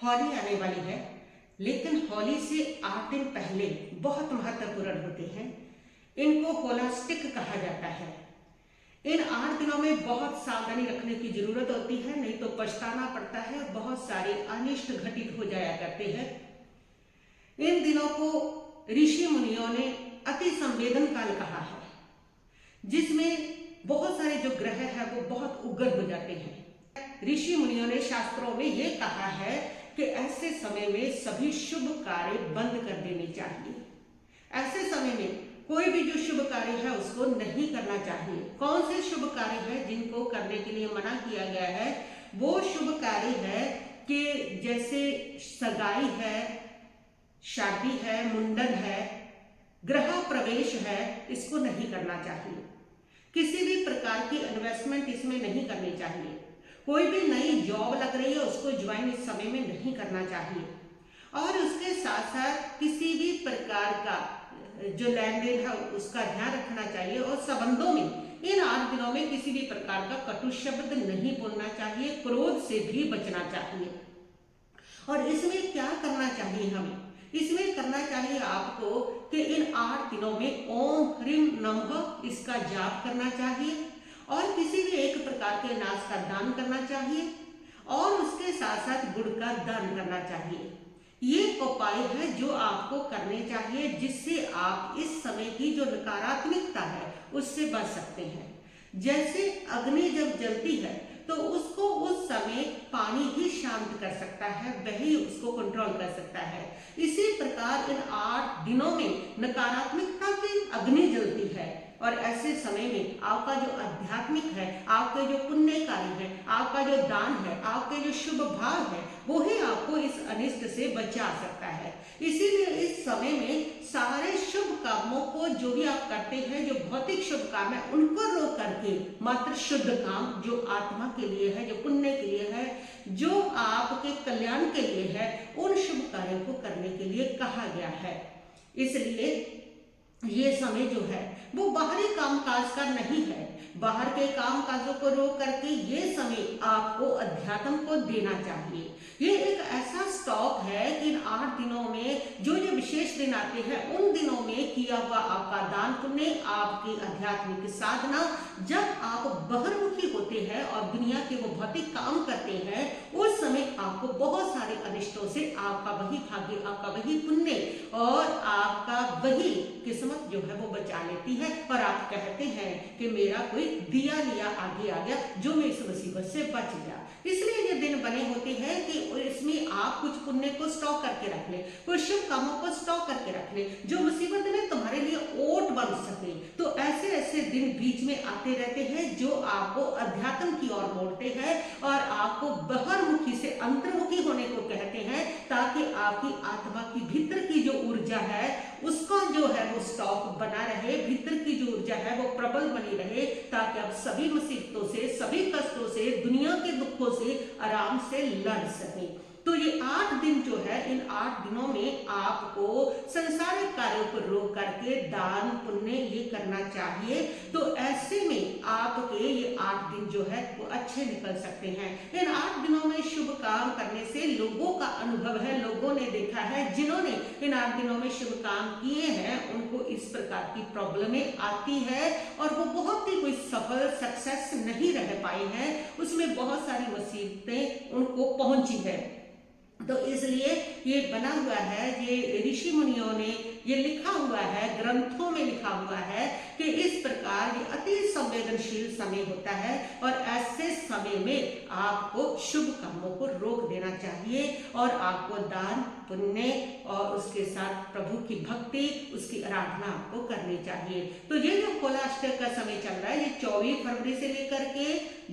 होली आने वाली है, लेकिन होली से 8 दिन पहले बहुत महत्वपूर्ण होते हैं। इनको होलास्टिक कहा जाता है। इन 8 दिनों में बहुत सावधानी रखने की जरूरत होती है, नहीं तो पछताना पड़ता है। बहुत सारे अनिष्ट घटित हो जाया करते हैं। इन दिनों को ऋषि मुनियों ने अति संवेदन काल कहा है, जिसमें बहुत सारे जो ग्रह है वो बहुत उग्र हो जाते हैं। ऋषि मुनियों ने शास्त्रों में ये कहा है कि ऐसे समय में सभी शुभ कार्य बंद कर देने चाहिए। ऐसे समय में कोई भी जो शुभ कार्य है उसको नहीं करना चाहिए। कौन से शुभ कार्य है जिनको करने के लिए मना किया गया है? वो शुभ कार्य है कि जैसे सगाई है, शादी है, मुंडन है, गृह प्रवेश है, इसको नहीं करना चाहिए। किसी भी प्रकार की इन्वेस्टमेंट इसमें नहीं करनी चाहिए। कोई भी नई जॉब लग रही है उसको ज्वाइन इस समय में नहीं करना चाहिए। और उसके साथ साथ किसी भी प्रकार का जो लेन देन है उसका ध्यान रखना चाहिए। और संबंधों में इन 8 दिनों में किसी भी प्रकार का कटु शब्द नहीं बोलना चाहिए, क्रोध से भी बचना चाहिए। और इसमें क्या करना चाहिए हमें? इसमें करना चाहिए आपको कि इन 8 दिनों में ओम ह्रीम नमः इसका जाप करना चाहिए और किसी भी एक प्रकार के अनाज का दान करना चाहिए और उसके साथ साथ गुड़ का दान करना चाहिए। ये उपाय है जो आपको करने चाहिए, जिससे आप इस समय की जो नकारात्मकता है उससे बच सकते हैं। जैसे अग्नि जब जलती है तो उसको उस समय पानी ही शांत कर सकता है, वही उसको कंट्रोल कर सकता है। इसी प्रकार इन 8 दिनों में नकारात्मकता की अग्नि जलती है और ऐसे समय में आपका जो आध्यात्मिक है, आपके जो पुण्य कार्य है, आपका जो दान है, आपके जो शुभ भाव है, वो ही आपको इस अनिष्ट से बचा सकता है। इसीलिए इस समय में सारे शुभ कामों को जो भी आप करते हैं, जो भौतिक शुभ काम है, उनको रोक करके मात्र शुद्ध काम जो आत्मा के लिए है, जो पुण्य के लिए है, जो आपके कल्याण के लिए है, उन शुभ कार्यों को करने के लिए कहा गया है। इसलिए ये समय जो है वो बाहरी कामकाज का नहीं है। बाहर के काम काजों को रोक करके ये समय आपको अध्यात्म को देना चाहिए। ये एक ऐसा स्टॉक है कि इन 8 दिनों में जो जो विशेष दिन आते हैं उन दिनों में किया हुआ आपका दान पुण्य, आपकी आध्यात्मिक साधना, जब आप बहिर्मुखी होते हैं और दुनिया के वो भौतिक काम करते हैं, उस समय आपको बहुत सारे अनिष्टों से आपका वही भाग्य, आपका वही पुण्य और आपका वही किस्मत जो है वो बचा लेती है। और आप कहते हैं कि मेरा कोई दिया लिया आगे आ गया जो मैं इस मुसीबत से बच गया। इसलिए ये दिन बने होते हैं कि इसमें आप कुछ पुण्य को स्टॉक करके रख ले, कुछ शुभ कामों को स्टॉक करके रख ले, जो मुसीबत में तुम्हारे लिए ओट बन सके। तो ऐसे ऐसे दिन बीच में आते रहते हैं जो आपको अध्यात्म की ओर मोड़ते हैं और आपको बहिर्मुखी से अंतर्मुखी होने को कहते हैं, ताकि आपकी आत्मा की भीतर की जो ऊर्जा है उसका जो है वो स्टॉक बना रहे, भीतर की जो ऊर्जा है वो प्रबल बनी रहे, ताकि आप सभी मुसीबतों से, सभी कष्टों से, दुनिया के दुखों से आराम से लड़ सकें। तो ये 8 दिन जो है, इन 8 दिनों में आपको संसारिक कार्यों को रोक करके दान पुण्य ये करना चाहिए। तो ऐसे में आपके ये 8 दिन जो है वो अच्छे निकल सकते हैं। इन 8 दिनों में शुभ काम करने से लोगों का अनुभव है, लोगों ने देखा है, जिन्होंने इन 8 दिनों में शुभ काम किए हैं उनको इस प्रकार की प्रॉब्लमें आती है और वो बहुत ही कोई सफल सक्सेस नहीं रह पाए हैं, उसमें बहुत सारी मुसीबतें उनको पहुंची है। तो इसलिए ये बना हुआ है, ये ऋषि मुनियों ने ये लिखा हुआ है, ग्रंथों में लिखा हुआ है कि इस प्रकार ये अति संवेदनशील समय होता है और ऐसे समय में आपको शुभ कामों को रोक देना चाहिए और आपको दान पुण्य और उसके साथ प्रभु की भक्ति, उसकी आराधना आपको करनी चाहिए। तो ये जो होलाष्टक का समय चल रहा है, ये 24 फरवरी से लेकर के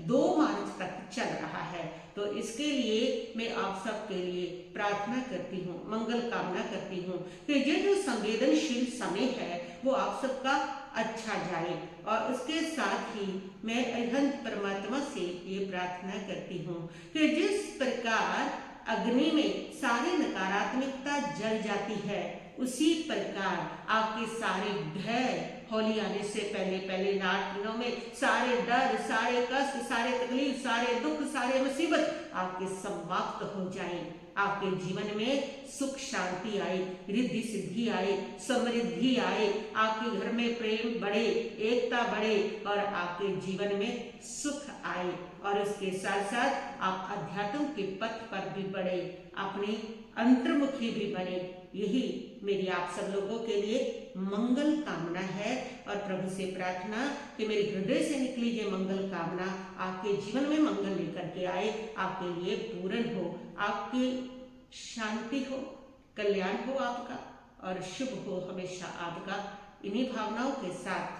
2 मार्च तक चल रहा है। तो इसके लिए मैं आप सबके लिए प्रार्थना करती हूँ, मंगल कामना करती हूँ कि ये जो संवेदनशील समय है वो आप सबका अच्छा जाए। और उसके साथ ही मैं अनंत परमात्मा से ये प्रार्थना करती हूँ कि जिस प्रकार अग्नि में सारी नकारात्मकता जल जाती है, उसी प्रकार आपके सारे भय होली आने से पहले पहले इन 8 दिनों में सारे डर, सारे कष्ट, सारे तकलीफ, सारे दुख, सारे मुसीबत आपके समाप्त हो जाएं। आपके जीवन में सुख शांति आए, रिद्धि सिद्धि आए, समृद्धि आए, आपके घर में प्रेम बढ़े, एकता बढ़े और आपके जीवन में सुख आए। और उसके साथ साथ आप अध्यात्म के पथ पर भी बढ़े, अपने अंतर्मुखी भी बने। यही मेरी आप सब लोगों के लिए मंगल कामना है और प्रभु से प्रार्थना कि मेरे हृदय से निकली ये मंगल कामना आपके जीवन में मंगल लेकर के आए, आपके लिए पूर्ण हो, आपकी शांति हो, कल्याण हो आपका और शुभ हो हमेशा आपका। इन्हीं भावनाओं के साथ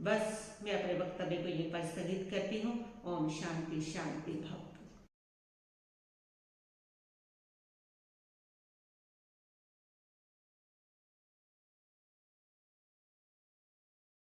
बस मैं अपने वक्तव्य को यहीं पर स्थगित करती हूँ। ओम शांति शांति भव।